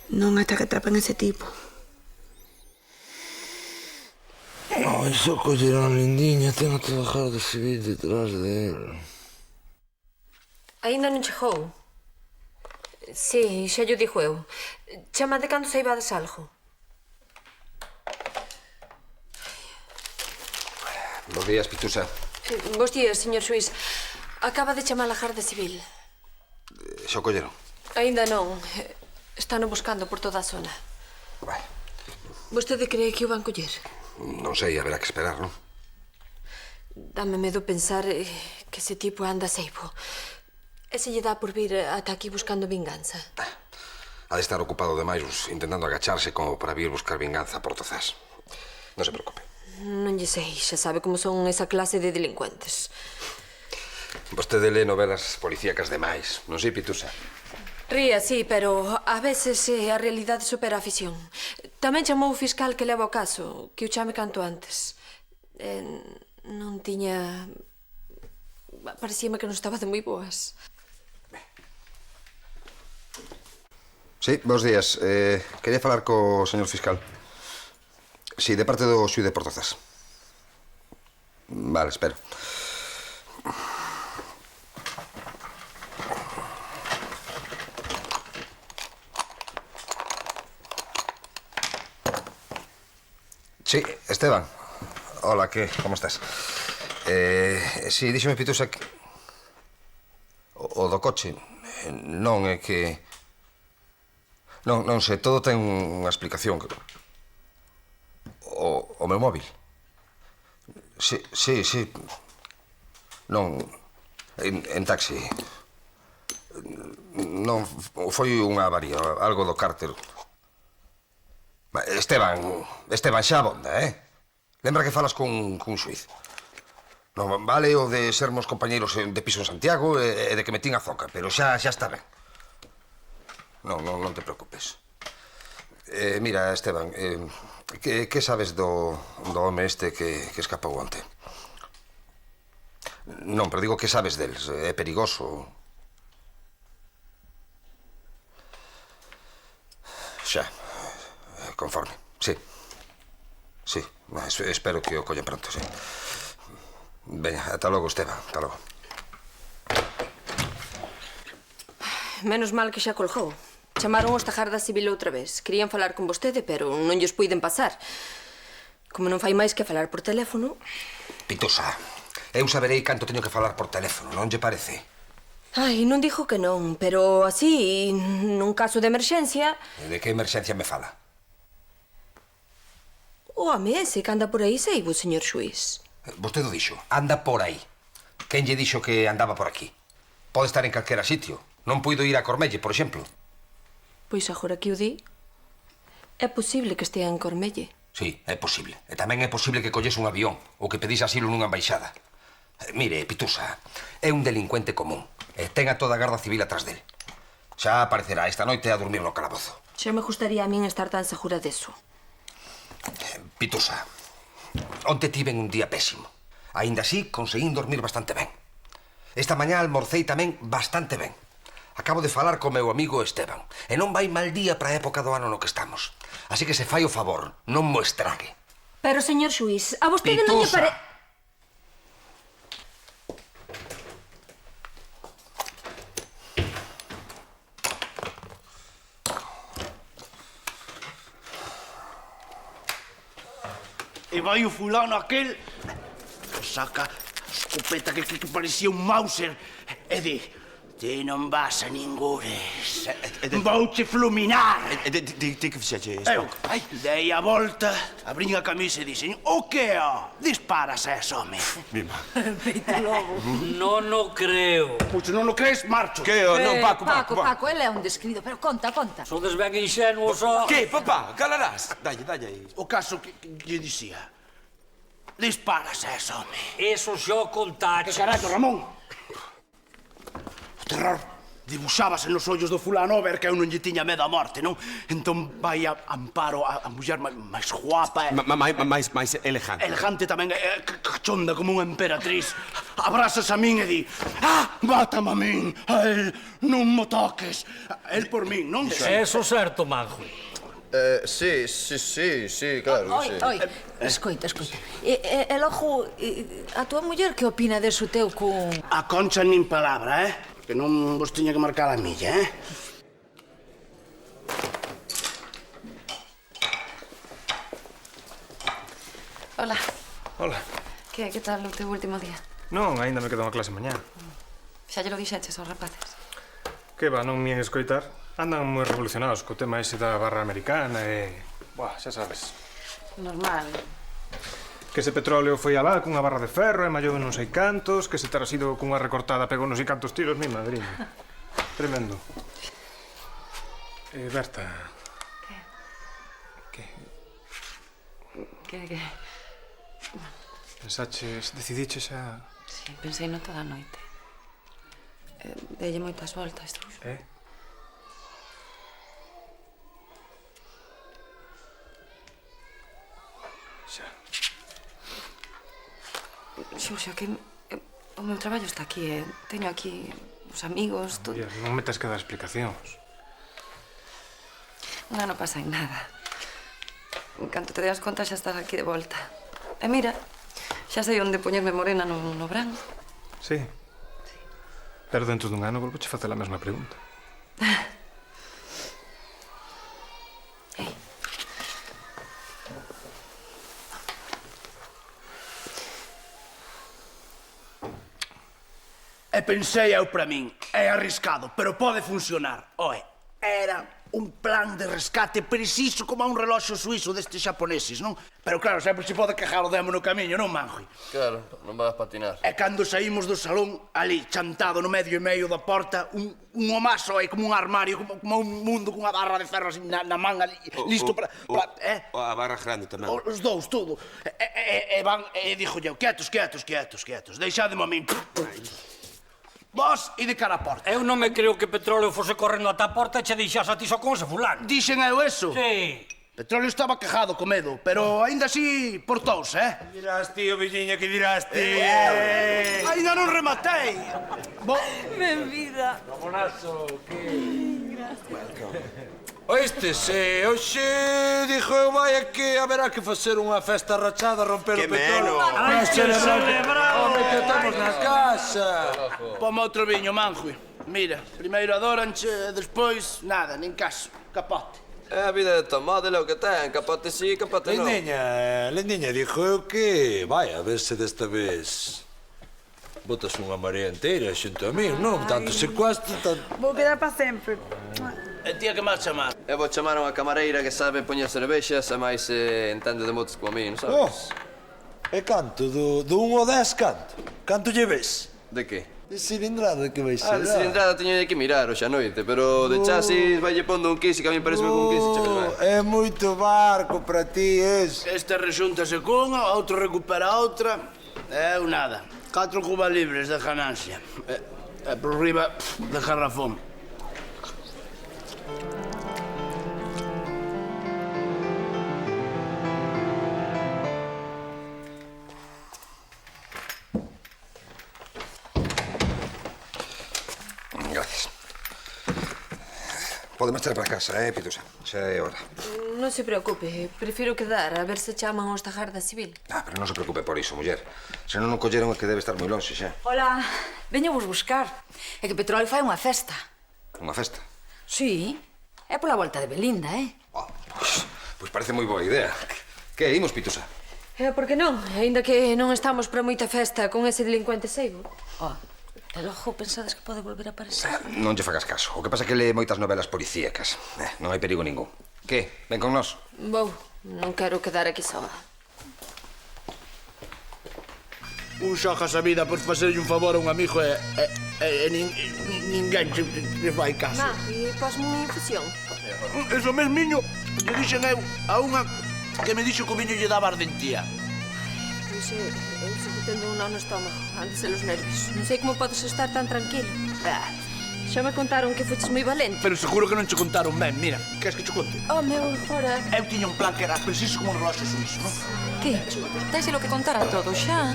S1: Non hasta que atrapen ese tipo.
S2: Ai, só collerán, Lindinha, ten a toda a Garda Civil detrás de él.
S9: Ainda non chegou? Si, xa llo dixo eu. Chamade cando saibades algo.
S3: Bos días, Pitusa.
S9: Bos días, señor Suís. Acaba de chamar a Garda Civil.
S3: Xa o colleron?
S9: Ainda non. Están buscando por toda a zona.
S3: Vale.
S9: Vostede cree que o van coller?
S3: Non sei, haberá que esperar, non?
S9: Dame medo pensar que ese tipo anda seibo. E se lle dá por vir ata aquí buscando vinganza?
S3: Ha de estar ocupado demais intentando agacharse como para vir buscar vinganza a Portozás. Non se preocupe.
S9: Non lle sei, xa sabe como son esa clase de delincuentes.
S3: Vostede lê novelas policíacas demais, non sei, Pitusa?
S9: Ría, sí, pero a veces a realidade supera a ficción. Tamén chamou o fiscal que leva o caso, que o chame canto antes. Non tiña... Parecíame que non estaba de moi boas.
S3: Sí, bons días. Quería falar co señor fiscal. Sí, de parte do xuíz de Portozás. Vale, espero. Sí, Esteban. Hola, ¿qué? ¿Cómo estás? Sí, díxome, Pitusa, que... O do coche. Non é que... Non sei, todo ten unha explicación. O meu móvil. Sí. Non... En taxi. Non, foi unha avaría, algo do cárter. Esteban, xa abonda, Lembra que falas cun xuiz. Non vale o de sermos compañeiros de piso en Santiago e de que metín a zoca, pero xa está ben. Non te preocupes. Mira, Esteban, que sabes do home este que escapou onte? Non, pero digo que sabes deles. É perigoso. Xa. Conforme. Sí. Espero que o collen pronto, sí. Veña, ata logo, Esteban. Ata logo.
S9: Menos mal que xa colgou. Chamaron os da Garda Civil outra vez. Querían falar con vostede, pero non lles puiden pasar. Como non fai máis que falar por teléfono...
S3: Pitusa, eu saberei canto teño que falar por teléfono, non lle parece?
S9: Ai, non dixo que non, pero así, nun caso de emerxencia...
S3: De que emerxencia me fala?
S9: O home ese que anda por aí seibo, señor xuiz.
S3: Vostede o dixo, anda por aí. Quen lle dixo que andaba por aquí? Pode estar en calquera sitio. Non puido ir a Cormelle, por exemplo.
S9: Pois agora que o di, é posible que estea en Cormelle.
S3: Sí, é posible. E tamén é posible que collese un avión ou que pedise asilo nunha embaixada. Mire, Pitusa, é un delincuente común e ten a toda a Garda Civil atrás del. Xa aparecerá esta noite a dormir no calabozo.
S9: Xa me gustaría a min estar tan segura deso.
S3: Pitusa, onte tiven un día pésimo. Aínda así, conseguín dormir bastante ben. Esta mañá almorcei tamén bastante ben. Acabo de falar co meu amigo Esteban. E non vai mal día para a época do ano no que estamos. Así que se fai o favor, non mo estrague.
S9: Pero, señor xuiz, a vostede non lle pare...
S8: E vai o fulano aquel, saca a escopeta que parecía un Mauser e di: ti non vas a ningures, vouche fulminar.
S14: Ti que fixeche?
S8: Eu dei a volta, abrín a camisa e dixen: o que é? Disparas a ese home.
S14: Mima.
S12: Peito lobo.
S8: Non o creo. Pois non o crees, marcho.
S14: Que o? Non, Paco.
S15: Paco, ele é un descrido, pero conta.
S8: Sodes ben inxenuos, ó.
S14: Que, papá? Calarás? Dalle aí.
S8: O caso que lle dicía: disparas a ese home.
S19: Eso xo contache.
S8: Que carallo, Ramón? O terror dibuxábase nos ollos do fulano a ver que eu non lle tiña medo a morte, non? Entón vai a Amparo, a muller máis guapa e...
S14: máis elegante.
S8: Elegante tamén, cachonda como unha emperatriz. Abrazas a min e di: mátame a min, a el, non mo toques. El por min, non?
S19: Eso certo, Manjo.
S10: Sí, claro, sí.
S15: Oi, escoita. E logo, a tua muller que opina deso teu con...
S8: A Concha nin palabra, Que non vos tiña que marcar a milla,
S16: Hola.
S11: Hola.
S16: Que tal o teu último día?
S11: Non, aínda me queda unha clase mañá.
S16: Xa lle lo dixeches aos rapaces?
S11: Que va, non me escoitar? Andan moi revolucionados co tema ese da barra americana e... Buah, xa sabes.
S16: Normal.
S11: Que ese petróleo foi alá cunha barra de ferro e mallou non sei cantos, que ese tarasido cunha recortada pegou non sei cantos tiros, mi madriña. Tremendo. Berta...
S16: Que?
S11: Pensaches, decidiches xa...
S16: Si, pensei no toda a noite. Deille moitas voltas, Truxo.
S11: Xa.
S16: Xurxo, que o meu traballo está aquí, teño aquí os amigos, todo.
S11: Non me tes que dar explicacións.
S16: Non pasa en nada. En canto te das conta xa estás aquí de volta. E mira, xa sei onde poñerme morena no verán.
S11: Sí. Pero dentro dun ano volvo che facer a mesma pregunta.
S8: E pensei eu para min, é arriscado, pero pode funcionar. Oe, era un plan de rescate preciso como a un reloxo suizo destes xaponeses, non? Pero claro, sempre se pode quejar o demo no camiño, non, Manjui?
S10: Claro, non vas patinar.
S8: E cando saímos do salón, ali, chantado no medio e medio da porta, un omaso aí como un armario, como un mundo cunha barra de ferro así na man ali, listo para...
S3: A barra grande tamén.
S8: Os dous, todo. E van, e dixo eu, quietos, deixademe a min. Vos e de cara a porta.
S19: Eu non me creo que Petróleo fose correndo ata a porta e che deixase a ti só con ese fulano.
S8: Dixen eu eso?
S19: Sí.
S8: Petróleo estaba quejado co medo, pero aínda así portouse,
S20: Dirás, tío, viñiña, que dirás, tío?
S8: Aínda non rematei.
S12: Ben vida.
S20: Ramonazo, que...
S12: Gracias.
S20: Oístes, hoxe dixo eu vai que haberá que facer unha festa rachada, romper o petróleo.
S8: Ai, que celebrado!
S20: Home, que estamos na casa.
S8: Pome outro viño, Manjui. Mira, primeiro adoranche, despois, nada, nin caso. Capote.
S10: É a vida de tomade lo que ten, capote sí, capote non.
S20: Lendiña, dixo eu que vai a ver se desta vez botas unha marea inteira xunto a mí, non? Tanto secuastro, tanto...
S13: Vou quedar para sempre.
S8: E tía, que máis chamar?
S10: Eu vou chamar a unha camareira que sabe poñer cervexas e máis entende de motos como a mí, non sabes?
S20: E canto? Do 1 ao 10, canto? Canto lle ves?
S10: De que?
S20: De cilindrada que vai ser.
S10: De cilindrada teño que mirar hoxe a noite, pero de chasis vaille pondo un 15, que a mí parece con 15 chaves máis.
S20: É moito barco para ti, es.
S8: Este rexúntase cunha, outro recupera outra. Eu nada. 4 cubas libres de ganancia. E por riba de garrafón.
S3: Gracias. Pode marchar para casa, Pitusa? Xa é hora.
S9: Non se preocupe, prefiro quedar a ver se chaman os da Garda Civil.
S3: Pero non se preocupe por iso, muller. Se non o colleron é que debe estar moi lonxe xa.
S15: Hola, veño vos buscar. É que Petróleo fai unha festa.
S3: Unha festa?
S15: Sí, é pola volta de Belinda,
S3: Pois parece moi boa idea. Que, imos, Pitusa?
S9: Por que non? Aínda que non estamos para moita festa con ese delincuente seibo.
S15: E logo pensades que pode volver a aparecer?
S3: Non lle fagas caso. O que pasa é que lee moitas novelas policíacas. Non hai perigo ningún. Que? Ven con nós?
S9: Vou. Non quero quedar aquí soa.
S8: Un xojas a vida por facerlle un favor a un amigo e ninguén lle fai caso.
S9: E posme unha infusión.
S8: Eso mesmiño lle dixen eu a unha que me dixo que o viño lle daba ardentía.
S9: Pois eu sigo tendo un nó no estómago, antes de los nervios. Non sei como podes estar tan tranquilo. Xa me contaron que fuches moi valente.
S8: Pero seguro que non che contaron ben, mira. Queres que che conte?
S9: Meu, fora.
S8: Eu tiña un plan que era preciso como un reloxo suizo, non?
S15: Que? Dáiselo que contar a todo xa.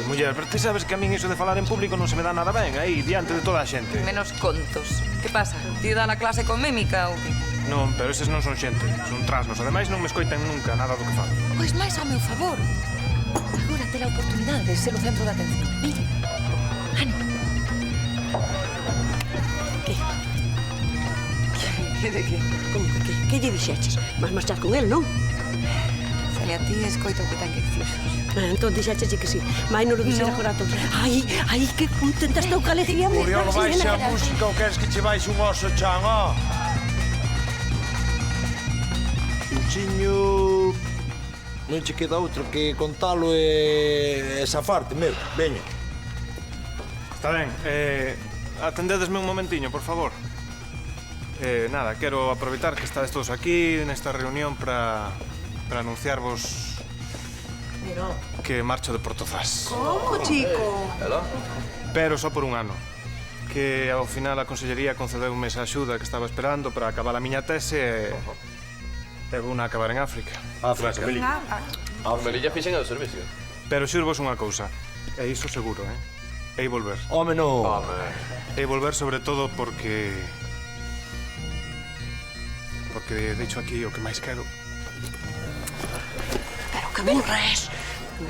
S11: Muller, pero ti sabes que a min iso de falar en público non se me dá nada ben, aí, diante de toda a xente.
S15: Menos contos. Que pasa? Ti dá na clase con mímica ou que?
S11: Non, pero eses non son xente, son trasnos. Ademais, non me escoitan nunca nada do que falo.
S15: Pois máis ao meu favor. Agora te a oportunidade de ser o centro de atención. Mira. Ánimo.
S12: Que de que? Como que? Que lle dixeches? Vas marchar con el, non?
S15: Celia, ti escoita o que ten que dicir.
S12: Entón dixeches que sí. Mai non lo dixes agora todo. Ai, que contenta estou que alegría me.
S20: Oriol, baixe a música ou queres que che baixe un oso, chan, Xuxiño... Non che queda outro que contalo e zafarte, meu. Veña.
S11: Está ben, atendedesme un momentiño, por favor. Nada, quero aproveitar que estades todos aquí nesta reunión para anunciarvos que marcho de Portozás.
S13: Como, chico?
S11: Pero só por un ano. Que ao final a Consellería concedeume esa axuda que estaba esperando para acabar a miña tese e vou na acabar en África.
S14: África.
S18: A Melilla fixen o servicio.
S11: Pero xurvos unha cousa, e iso seguro, Hei volver.
S20: Home, non.
S11: Hei volver sobre todo porque deixo aquí o que máis quero.
S12: Pero que burra es.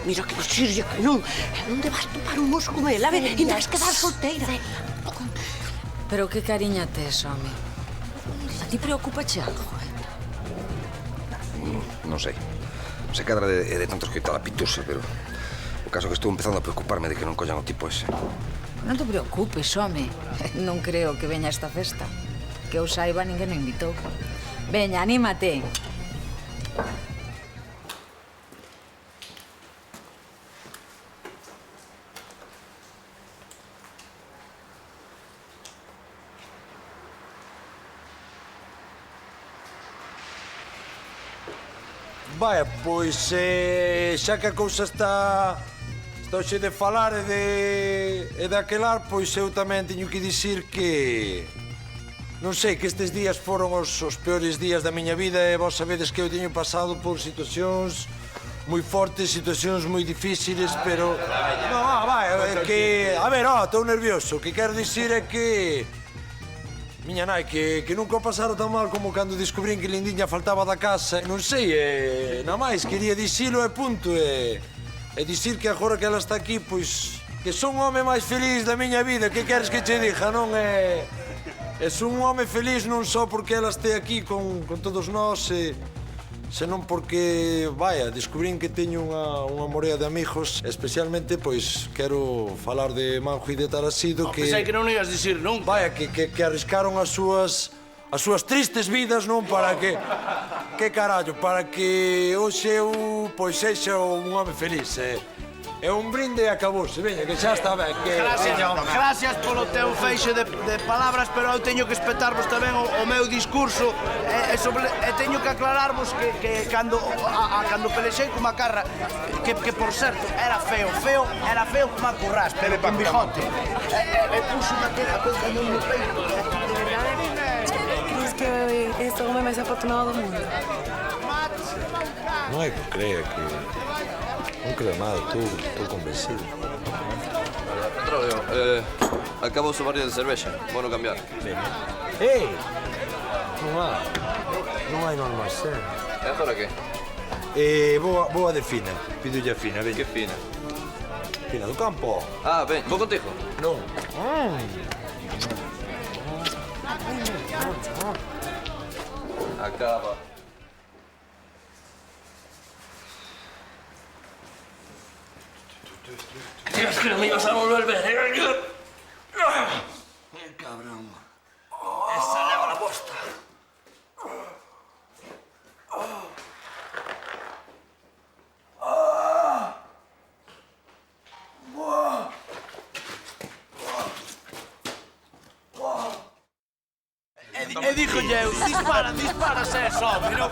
S12: Mira que dicirlle que non. Onde vas topar un mozo como el? A ver, ainda vas quedar solteira.
S15: Pero que cariña tes, home. A ti preocupache algo,
S3: Non sei. Non sei cadra de tanto escoitar a Pituse, pero o caso que estou empezando a preocuparme de que non collan o tipo ese.
S15: Non te preocupes, home. Non creo que veña a esta festa. Que eu saiba, ninguén o invitou. Veña, anímate.
S20: Vaya, pois, xa que a cousa está hoxe de falar e de aquelar, pois eu tamén teño que dicir que... Non sei, que estes días foron os peores días da miña vida e vos sabedes que eu teño pasado por situacións moi fortes, situacións moi difíciles, pero... Non, vai, que... A ver, estou nervioso. O que quero dicir é que... Miña nai, que nunca o pasara tan mal como cando descubrín que Lindiña faltaba da casa. Non sei, nada máis, quería dicilo e punto. E dicir que agora que ela está aquí, pois... Que son o home máis feliz da miña vida, que queres que che diga, non é... E son un home feliz non só porque ela este aquí con todos nós, senón porque, vaya, descubrín que teño unha morea de amigos, especialmente, pois, quero falar de Manjo e de Tarasido, que...
S8: Pensei que non ibas dicir nunca.
S20: Vaya, que arriscaron as súas tristes vidas, non? Para que... Que carallo, para que hoxe eu, pois, sexa un home feliz, É un brinde e acabouse, veña, que xa está ben.
S8: Gracias polo teu feixe de palabras, pero eu teño que espetarvos tamén o meu discurso e teño que aclararvos que cando pelexei con Macarra, que por certo era feo como a Currás, pero con bigote. E puxo unha tela coisa no meu peito. De verdade,
S13: crees que este home máis afortunado do mundo?
S20: Non é que crea que... Non creo nada, estou convencido.
S18: Petróleo, acabo o barril de cervexa. Bueno cambiar.
S20: Ei! Non hai normal ser.
S18: E agora que?
S20: Vou a de fina. Pidolle a fina, veña.
S18: Que fina?
S20: Fina do campo.
S18: Ah, ben, vou contigo.
S20: Non.
S18: Acaba.
S4: Creías que no me ibas a volver a ver,
S8: Cabrón.
S4: Esa leva la posta.
S8: E dixolle eu, dispara, se é só, pero...